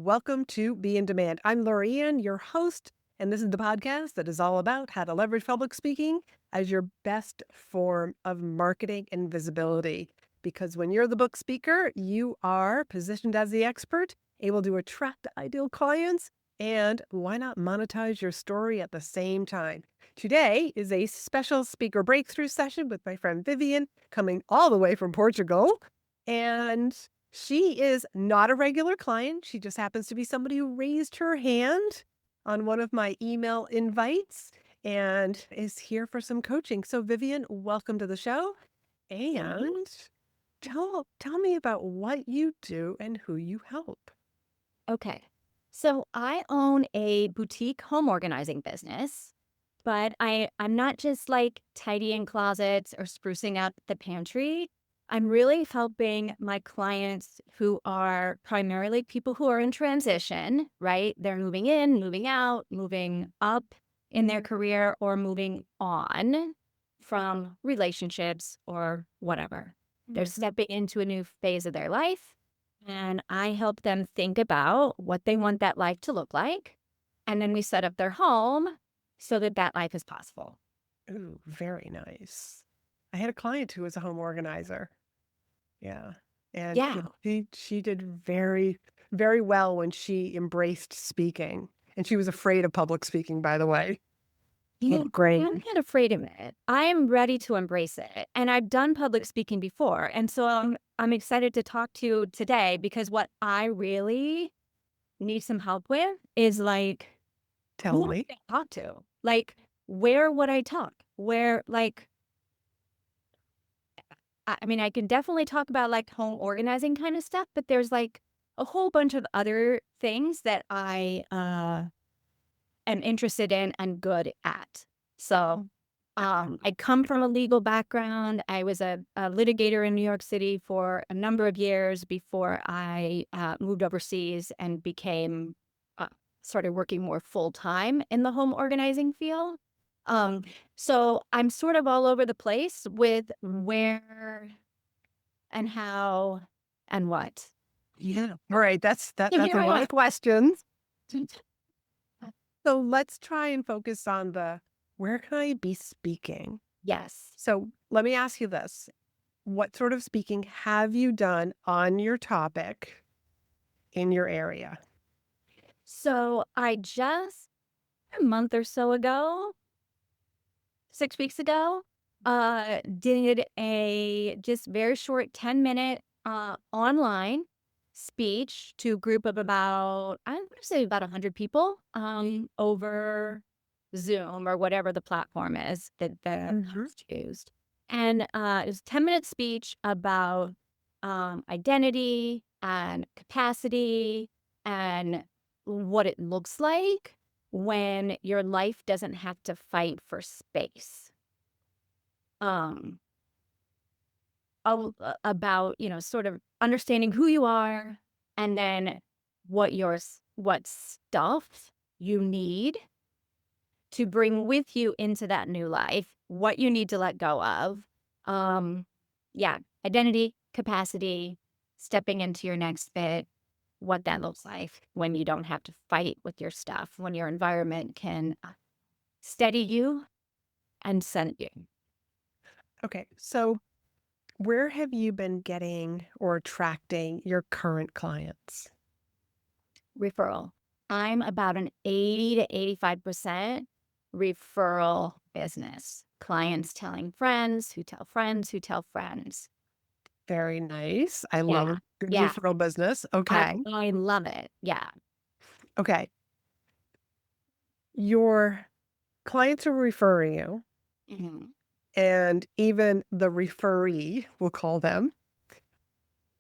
welcome to Be in Demand. I'm Laurie-Ann, your host, and this is the podcast that is all about how to leverage public speaking as your best form of marketing and visibility. Because when you're the book speaker, you are positioned as the expert, able to attract ideal clients, and why not monetize your story at the same time? Today is a special speaker breakthrough session with my friend Vivian, coming all the way from Portugal. And she is not a regular client. She just happens to be somebody who raised her hand on one of my email invites and is here for some coaching. So Vivian, welcome to the show. And tell me about what you do and who you help. Okay. So I own a boutique home organizing business, but I'm not just like tidying closets or sprucing up the pantry. I'm really helping my clients who are primarily people who are in transition, right? They're moving in, moving out, moving up in their career, or moving on from relationships or whatever. They're stepping into a new phase of their life. And I help them think about what they want that life to look like. And then we set up their home so that that life is possible. Ooh, very nice. I had a client who was a home organizer. Yeah. And Yeah. she did very, very well when she embraced speaking. And she was afraid of public speaking, by the way. Great. I'm not afraid of it. I am ready to embrace it. And I've done public speaking before. And so I'm excited to talk to you today because what I really need some help with is like, Tell who would me. I talk to? Like, where would I talk? Where, like, I mean, I can definitely talk about like home organizing kind of stuff, but there's like a whole bunch of other things that I am interested in and good at. So I come from a legal background. I was a litigator in New York City for a number of years before I moved overseas and became started working more full time in the home organizing field. So I'm sort of all over the place with where and how and what. Yeah. All right. That's So a here I lot am. of questions. So let's try and focus on where can I be speaking? Yes. So let me ask you this. What sort of speaking have you done on your topic in your area? So I just a month or so ago, 6 weeks ago, did a just very short 10-minute online speech to a group of about, I'm going to say about 100 people over Zoom or whatever the platform is that host used. And it was a 10-minute speech about identity and capacity and what it looks like when your life doesn't have to fight for space. About, sort of understanding who you are and then what stuff you need to bring with you into that new life, what you need to let go of. Yeah, identity, capacity, stepping into your next fit, what that looks like when you don't have to fight with your stuff, when your environment can steady you and send you. Okay. So where have you been getting or attracting your current clients? Referral. I'm about an 80 to 85% referral business. Clients telling friends who tell friends who tell friends. Very nice. I love Yeah. a good Yeah. referral business. Okay. I love it. Yeah. Okay. Your clients are referring you, Mhm. and even the referee, we'll call them.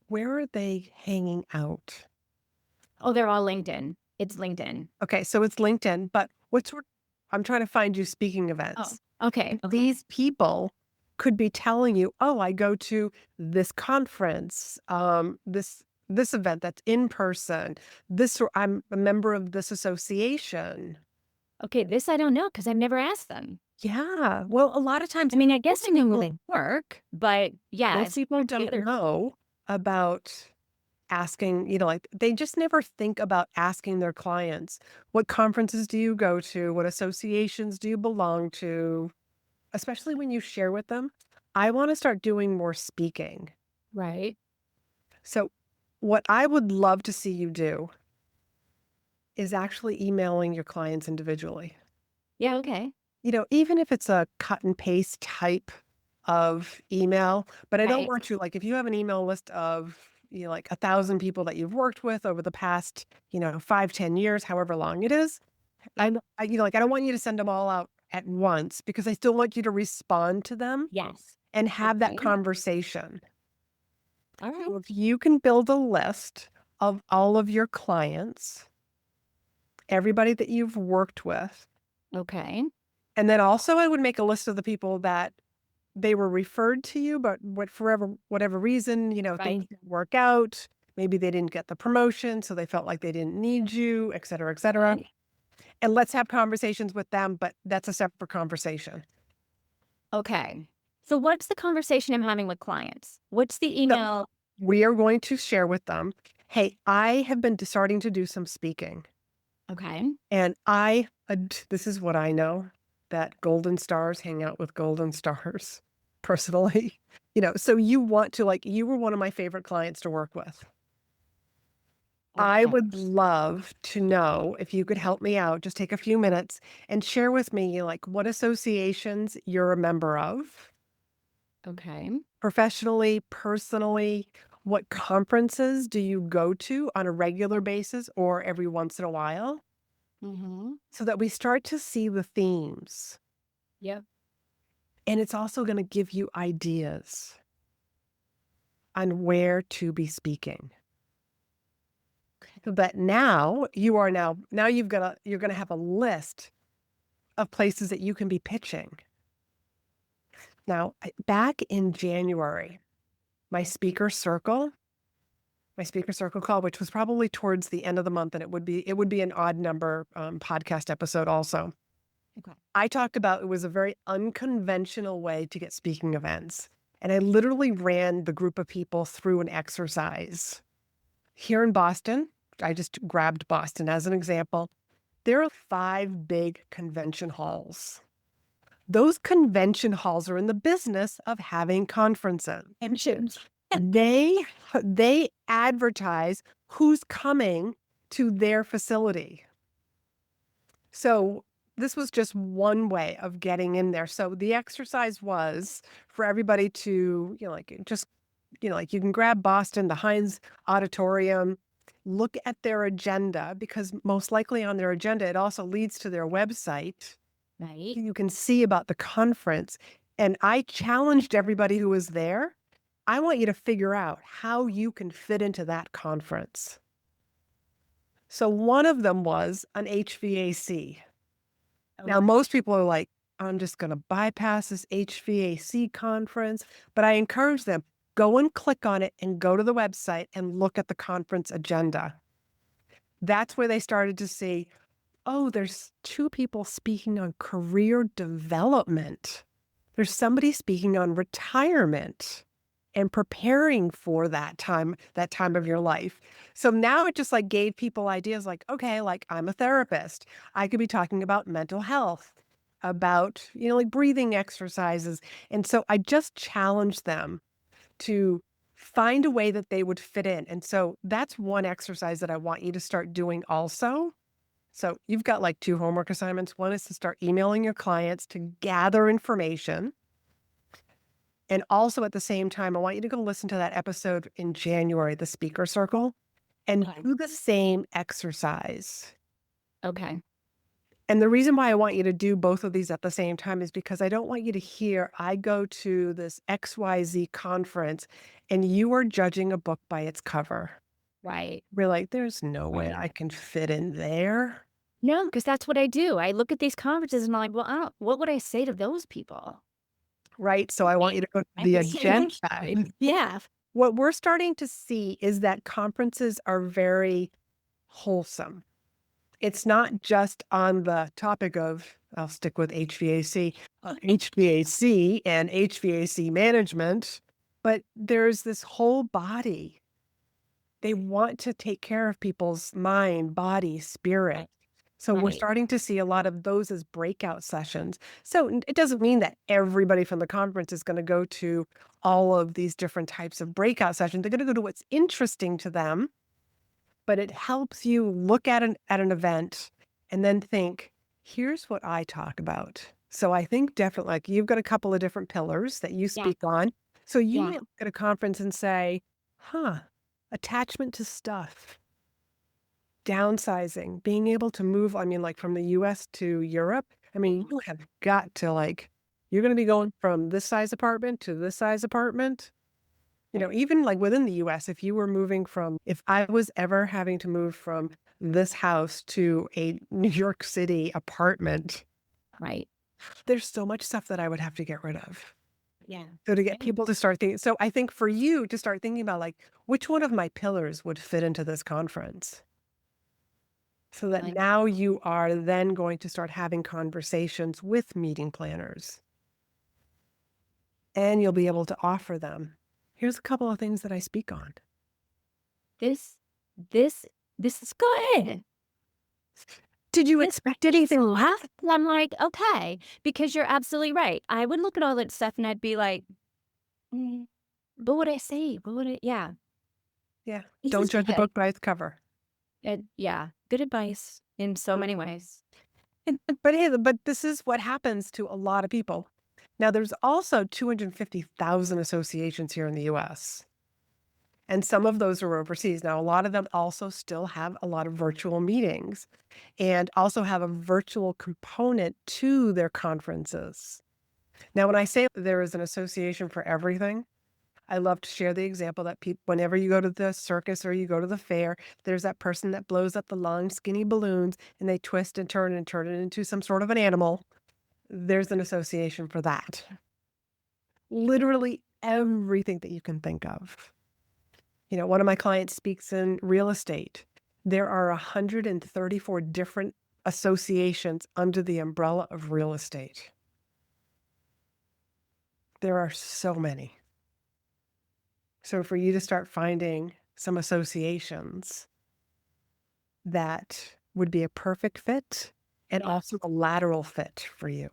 Where are they hanging out? Oh, they're all LinkedIn. It's LinkedIn. Okay, so it's LinkedIn, but what sort I'm trying to find you speaking Oh, events. okay. These people could be telling you, "Oh, I go to this conference, this event that's in person. Or I'm a member of this association." Okay. This I don't know because I've never asked them. Yeah. Well, a lot of times I mean, I guess most I know where people they work, but yeah, most people don't know about asking, like they just never think about asking their clients, what conferences do you go to? What associations do you belong to? Especially when you share with them, I want to start doing more speaking. Right. So, what I would love to see you do is actually emailing your clients individually. Yeah. Okay. Even if it's a cut and paste type of email, but I don't Right. want you like if you have an email list of like 1,000 people that you've worked with over the past 5, 10 years, however long it is. Yep. Like I don't want you to send them all out at once because I still want you to respond to them Yes. and have that Okay. conversation. All right. So if you can build a list of all of your clients, everybody that you've worked with, Okay. and then also I would make a list of the people that they were referred to you, but whatever reason, Right. things didn't work out. Maybe they didn't get the promotion, so they felt like they didn't need you, et cetera, et cetera. Right. And let's have conversations with them, but that's a separate conversation. Okay. So what's the conversation I'm having with clients? What's the So email? we are going to share with them, hey, I have been starting to do some speaking. Okay. And this is what I know, that golden stars hang out with golden stars personally. So you want to you were one of my favorite clients to work with. I Okay. would love to know if you could help me out, just take a few minutes and share with me like what associations you're a member of, Okay. professionally, personally, what conferences do you go to on a regular basis or every once in a while? Mm-hmm. So that we start to see the themes. Yep. And it's also going to give you ideas on where to be speaking. So that now you are now you're going to have a list of places that you can be pitching. Now, back in January, my speaker circle, my speaker circle call, which was probably towards the end of the month, and it would be an odd number podcast episode also. Okay. I talked about it was a very unconventional way to get speaking events. And I literally ran the group of people through an exercise. Here in Boston, I just grabbed Boston as an example. There are 5 big convention halls. Those convention halls are in the business of having conferences. I'm sure. They advertise who's coming to their facility. So this was just one way of getting in there. So the exercise was for everybody to, like you can grab Boston, the Heinz Auditorium, look at their agenda because most likely on their agenda, it also leads to their website. Right. You can see about the conference. And I challenged everybody who was there. I want you to figure out how you can fit into that conference. So one of them was an HVAC. Now, Okay. most people are like, I'm just going to bypass this HVAC conference, but I encourage them, go and click on it and go to the website and look at the conference agenda. That's where they started to see, oh, there's 2 people speaking on career development. There's somebody speaking on retirement and preparing for that time of your life. So now it just like gave people ideas like, okay, like I'm a therapist. I could be talking about mental health, about, like breathing exercises. And so I just challenged them to find a way that they would fit in. And so that's one exercise that I want you to start doing also. So you've got like 2 homework assignments. One is to start emailing your clients to gather information. And also at the same time, I want you to go listen to that episode in January, the speaker circle, and Okay. do the same exercise. Okay. And the reason why I want you to do both of these at the same time is because I don't want you to hear, I go to this XYZ conference and you are judging a book by its cover. Right. We're like, there's no way Right. I can fit in there. No, because that's what I do. I look at these conferences and I'm like, well, what would I say to those people? Right? So I want Right. you to go to I the would say agenda. yeah. What we're starting to see is that conferences are very wholesome. It's not just on the topic of, I'll stick with HVAC, HVAC and HVAC management, but there's this whole body They want to take care of people's mind, body, spirit. Right. So we're Right. starting to see a lot of those as breakout sessions. So it doesn't mean that everybody from the conference is going to go to all of these different types of breakout sessions. They're going to go to what's interesting to them, but it helps you look at an event and then think, here's what I talk about. So I think definitely like you've got a couple of different pillars that you Yeah. speak on. So you Yeah. might look at a conference and say, huh, attachment to stuff, downsizing, being able to move, I mean, like from the US to Europe. I mean, you have got to like, you're going to be going from this size apartment to this size apartment. Right. Even like within the US, if you were moving from, if I was ever having to move from this house to a New York City apartment, Right. there's so much stuff that I would have to get rid of. Yeah. So to get Right. people to start thinking, so I think for you to start thinking about like, which one of my pillars would fit into this conference? So that Like, now you are then going to start having conversations with meeting planners and you'll be able to offer them. Here's a couple of things that I speak on. this, this, this is good. Did you This expect makes anything me less? laugh. And I'm like, okay, because you're absolutely right. I would look at all that stuff and I'd be like, "Mm, but what would I say? What would I, yeah, Yeah. this Don't is judge a good. book by its cover. Yeah, good advice in so many ways. But hey, but this is what happens to a lot of people. Now, there's also 250,000 associations here in the US, and some of those are overseas. Now, a lot of them also still have a lot of virtual meetings and also have a virtual component to their conferences. Now, when I say there is an association for everything, I love to share the example that whenever you go to the circus or you go to the fair, there's that person that blows up the long, skinny balloons and they twist and turn it into some sort of an animal. There's an association for that. Literally everything that you can think of. One of my clients speaks in real estate. There are 134 different associations under the umbrella of real estate. There are so many. So for you to start finding some associations that would be a perfect fit and also Yes. a lateral fit for you.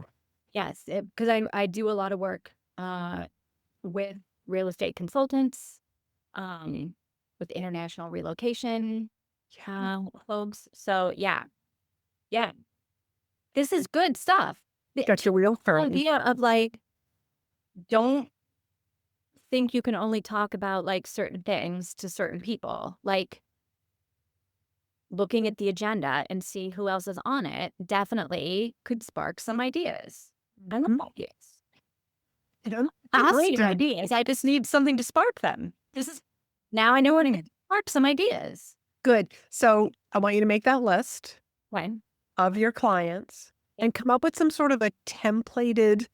Yes, because I do a lot of work with real estate consultants, um, with international relocation Yeah. folks. So yeah, yeah, this is good stuff. Got your wheel The turning. idea of like, don't think you can only talk about like certain things to certain people. Like looking at the agenda and see who else is on it definitely could spark some ideas. I love Mhm. ideas. I don't need Fantastic. ideas. I just need something to spark them. This is now I know what I'm gonna spark some ideas. Good. So I want you to make that list When? of your clients Yep. and come up with some sort of a templated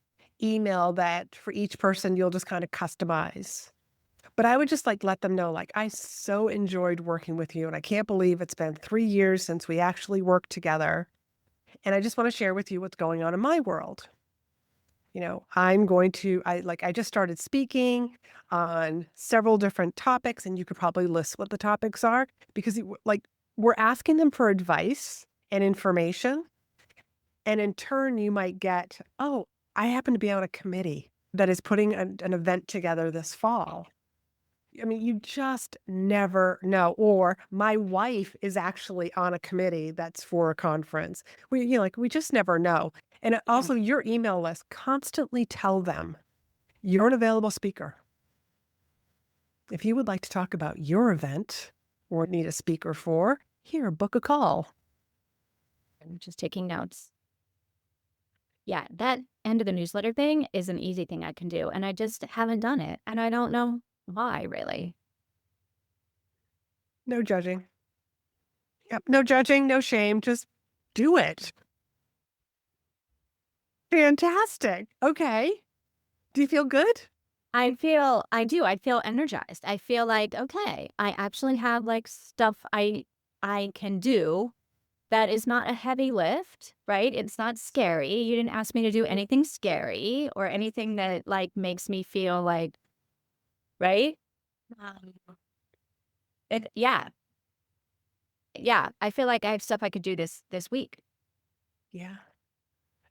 email that for each person you'll just kind of customize. But I would just like let them know, like, I so enjoyed working with you. And I can't believe it's been 3 years since we actually worked together. And I just want to share with you what's going on in my world. I just started speaking on several different topics, and you could probably list what the topics are because we're asking them for advice and information. And in turn, you might get, oh, I happen to be on a committee that is putting an event together this fall. I mean, you just never know. Or my wife is actually on a committee that's for a conference. We just never know. And Yeah. also, your email list, constantly tell them you're an available speaker. If you would like to talk about your event or need a speaker for, here, book a call. I'm just taking notes. Yeah, that end of the newsletter thing is an easy thing I can do, and I just haven't done it, and I don't know why really. No judging. Yep. No judging, no shame. Just do it. Fantastic. Okay. Do you feel good? I feel energized. I feel like, okay, I actually have like stuff I can do that is not a heavy lift, right? It's not scary. You didn't ask me to do anything scary or anything that like makes me feel like, right? Um, Yeah. Yeah. I feel like I have stuff I could do this week. Yeah.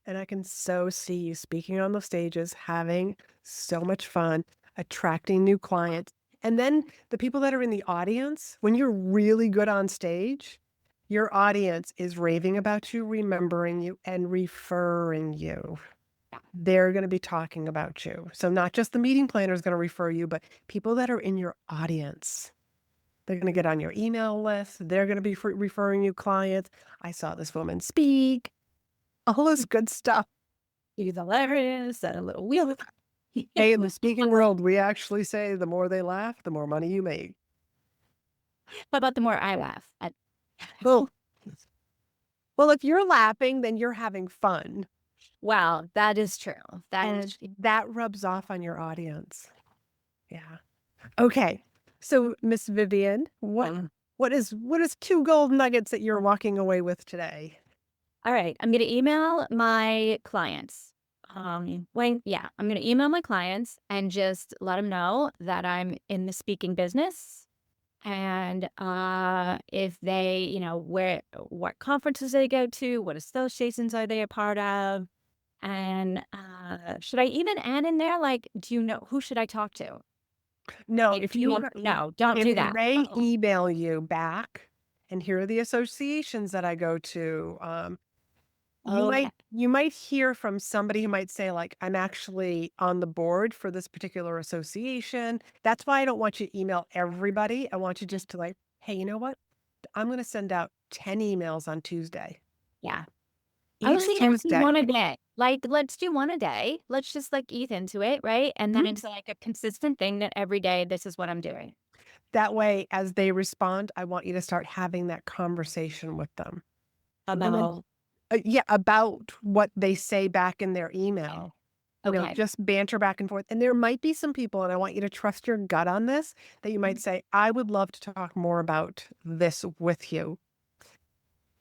And I can so see you speaking on the stages, having so much fun, attracting new clients. And then the people that are in the audience, when you're really good on stage, your audience is raving about you, remembering you, and referring you. Yeah. They're going to be talking about you. So, not just the meeting planner is going to refer you, but people that are in your audience. They're going to get on your email list. They're going to be referring you clients. I saw this woman speak, all this good stuff. He's hilarious and a little wheel. Hey, in the speaking world, we actually say the more they laugh, the more money you make. What about the more I laugh? Well, well, if you're laughing, then you're having fun. Wow, that is true. That And is that rubs off on your audience. Yeah. Okay. So, Miss Vivian, what is two gold nuggets that you're walking away with today? all right. I'm gonna email my clients. I'm gonna email my clients and just let them know that I'm in the speaking business. And if they, what conferences they go to, what associations are they a part of? And should I even add in there, like, do you know who should I talk to? No, Like, no, don't if do that. they email you back, and here are the associations that I go to, you Okay. might hear from somebody who might say, like, "I'm actually on the board for this particular association." That's why I don't want you to email everybody. I want you just to like, "Hey, you know what? I'm gonna send out 10 emails on Tuesday. Yeah. I was Each thinking let's do Tuesday." one a day. Like, let's do one a day. Let's just like ease into it, right? And then Mhm. it's like a consistent thing that every day this is what I'm doing. That way, as they respond, I want you to start having that conversation with them. And then About yeah, about what they say back in their email. okay. Just banter back and forth. And there might be some people, and I want you to trust your gut on this, that you might say, "I would love to talk more about this with you.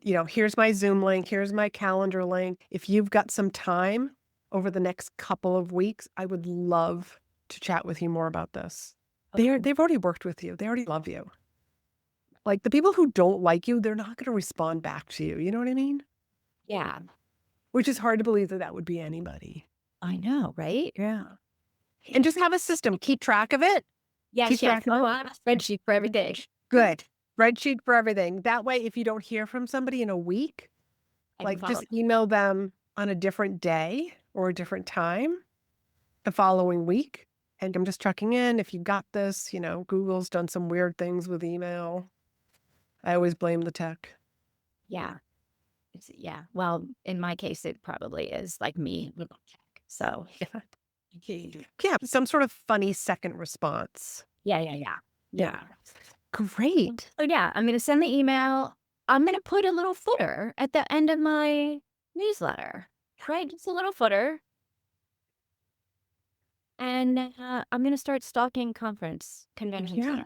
Here's my Zoom link, here's my calendar link. If you've got some time over the next couple of weeks, I would love to chat with you more about this." Okay. They've already worked with you. They already love you. Like, the people who don't like you, they're not gonna respond back to you. You know what I mean? Yeah. Which is hard to believe that that would be anybody. I know, right? Yeah. And just have a system. Keep track of it. Keep Yes, yes. track of Oh, it. I have a spreadsheet for every day. Good. Spreadsheet for everything. That way, if you don't hear from somebody in a week, I can like, follow. just email them on a different day or a different time the following week. And I'm just checking in if you got this. Google's done some weird things with email. I always blame the tech. Yeah. Yeah. Well, in my case, it probably is like me. So Yeah, some sort of funny second response. yeah, yeah, yeah. Yeah. Yeah. Great. So yeah, I'm gonna send the email. I'm gonna put a little footer at the end of my newsletter, right? Just a little footer, and I'm gonna start stalking conventions. Yeah.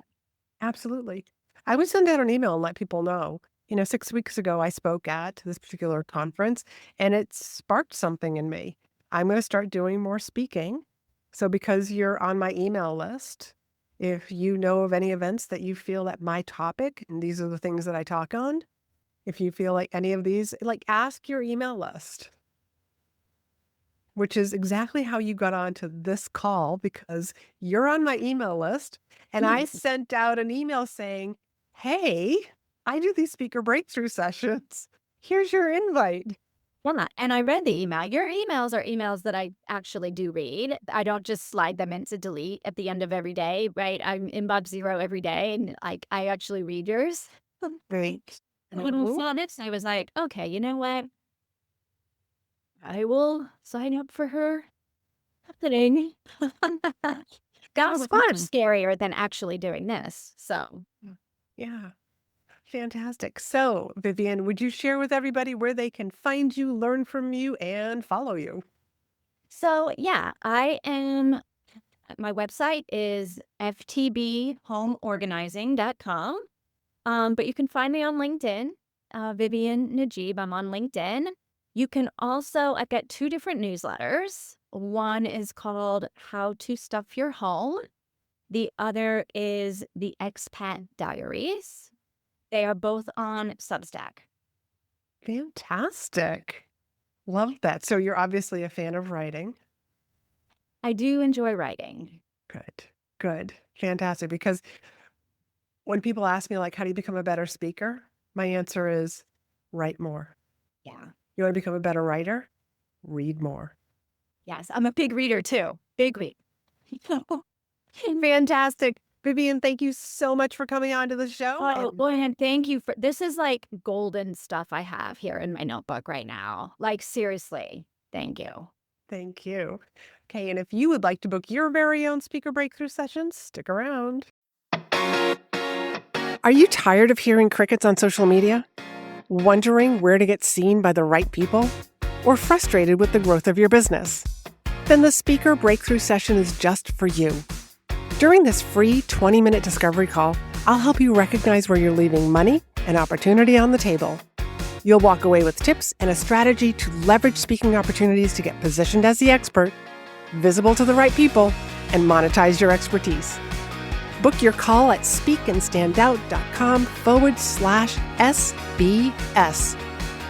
Absolutely. I would send out an email and let people know. 6 weeks ago, I spoke at this particular conference and it sparked something in me. I'm going to start doing more speaking. So, because you're on my email list, if you know of any events that you feel that my topic, and these are the things that I talk on, if you feel like any of these, like, ask your email list, which is exactly how you got onto this call because you're on my email list. And I sent out an email saying, "Hey, I do these speaker breakthrough sessions. Here's your invite." Yeah, and I read the email. Your emails are emails that I actually do read. I don't just slide them into delete at the end of every day, right? I'm inbox zero every day, and like I actually read yours. Great. And when I Mhm. saw this, I was like, okay, you know what? I will sign up for her happening. That Oh, was much fun. scarier than actually doing this. So, Yeah. Fantastic. So, Vivian, would you share with everybody where they can find you, learn from you, and follow you? yeah, I am. My website is ftbhomeorganizing.com. But you can find me on LinkedIn, Vivian Najib. I'm on LinkedIn. You can also, I've got two different newsletters. One is called How to Stuff Your Home. The other is the Expat Diaries. They are both on Substack. Fantastic. Love that. So you're obviously a fan of writing. I do enjoy writing. Good. Good. Fantastic. Because when people ask me, like, how do you become a better speaker? My answer is write more. Yeah. You want to become a better writer? Read more. Yes, I'm a big reader too. Big read. Fantastic. Vivian, thank you so much for coming on to the show. Oh, Laurie-Ann, thank you for this is like golden stuff I have here in my notebook right now. Like seriously, thank you. Thank you. Okay, and if you would like to book your very own speaker breakthrough sessions, stick around. Are you tired of hearing crickets on social media? Wondering where to get seen by the right people? Or frustrated with the growth of your business? Then the speaker breakthrough session is just for you. During this free 20-minute discovery call, I'll help you recognize where you're leaving money and opportunity on the table. You'll walk away with tips and a strategy to leverage speaking opportunities to get positioned as the expert, visible to the right people, and monetize your expertise. Book your call at speakandstandout.com/SBS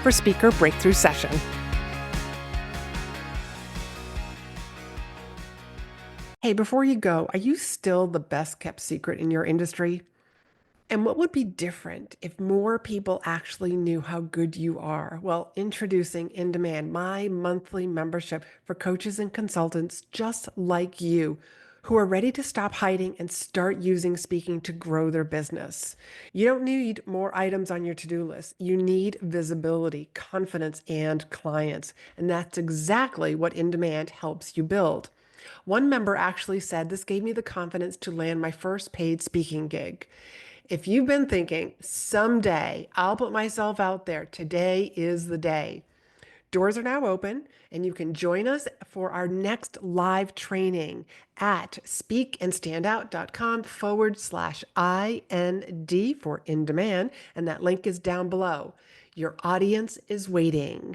for Speaker Breakthrough Session. Hey, before you go, are you still the best kept secret in your industry? And what would be different if more people actually knew how good you are? Well, introducing In Demand, my monthly membership for coaches and consultants just like you who are ready to stop hiding and start using speaking to grow their business. You don't need more items on your to-do list. You need visibility, confidence, and clients. And that's exactly what In Demand helps you build. One member actually said, "This gave me the confidence to land my first paid speaking gig." If you've been thinking, someday I'll put myself out there, today is the day. Doors are now open, and you can join us for our next live training at speakandstandout.com/IND for In Demand, and that link is down below. Your audience is waiting.